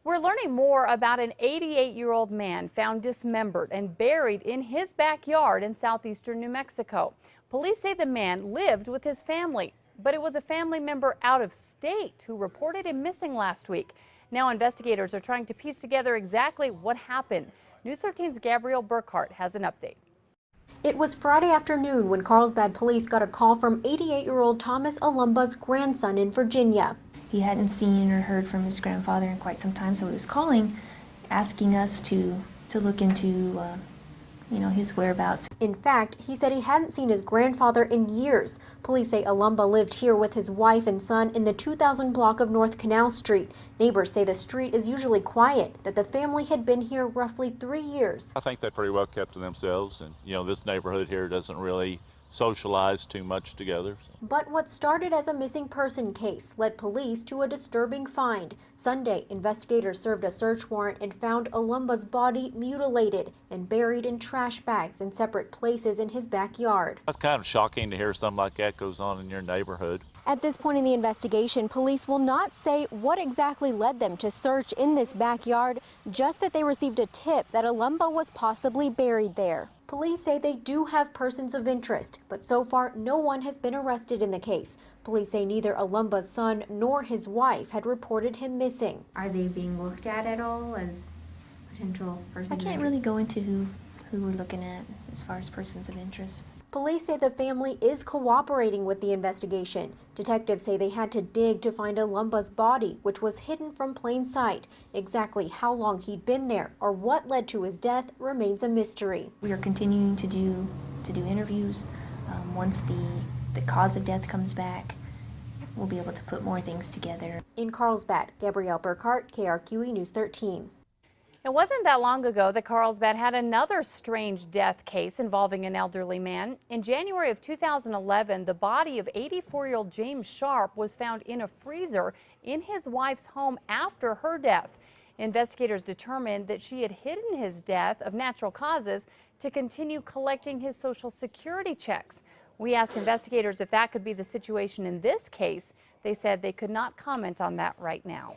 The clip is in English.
We're learning more about an 88-year-old man found dismembered and buried in his backyard in southeastern New Mexico. Police say the man lived with his family, but it was a family member out of state who reported him missing last week. Now investigators are trying to piece together exactly what happened. News 13's Gabrielle Burkhart has an update. It was Friday afternoon when Carlsbad Police got a call from 88-year-old Thomas Alumba's grandson in Virginia. He hadn't seen or heard from his grandfather in quite some time, so he was calling, asking us to look into, his whereabouts. In fact, he said he hadn't seen his grandfather in years. Police say Alumba lived here with his wife and son in the 2000 block of North Canal Street. Neighbors say the street is usually quiet, that the family had been here roughly 3 years. I think they pretty well kept to themselves, and this neighborhood here doesn't really socialize too much together. But what started as a missing person case led police to a disturbing find. Sunday, investigators served a search warrant and found Alumba's body mutilated and buried in trash bags in separate places in his backyard. It's kind of shocking to hear something like that goes on in your neighborhood. At this point in the investigation, police will not say what exactly led them to search in this backyard, just that they received a tip that Alumba was possibly buried there. Police say they do have persons of interest, but so far no one has been arrested in the case. Police say neither Alumba's son nor his wife had reported him missing. Are they being looked at all as potential persons? I can't really go into who we're looking at as far as persons of interest. Police say the family is cooperating with the investigation. Detectives say they had to dig to find Alumba's body, which was hidden from plain sight. Exactly how long he'd been there or what led to his death remains a mystery. We are continuing to do interviews. Once the cause of death comes back, we'll be able to put more things together. In Carlsbad, Gabrielle Burkhart, KRQE News 13. It wasn't that long ago that Carlsbad had another strange death case involving an elderly man. In January of 2011, the body of 84-year-old James Sharp was found in a freezer in his wife's home after her death. Investigators determined that she had hidden his death of natural causes to continue collecting his Social Security checks. We asked investigators if that could be the situation in this case. They said they could not comment on that right now.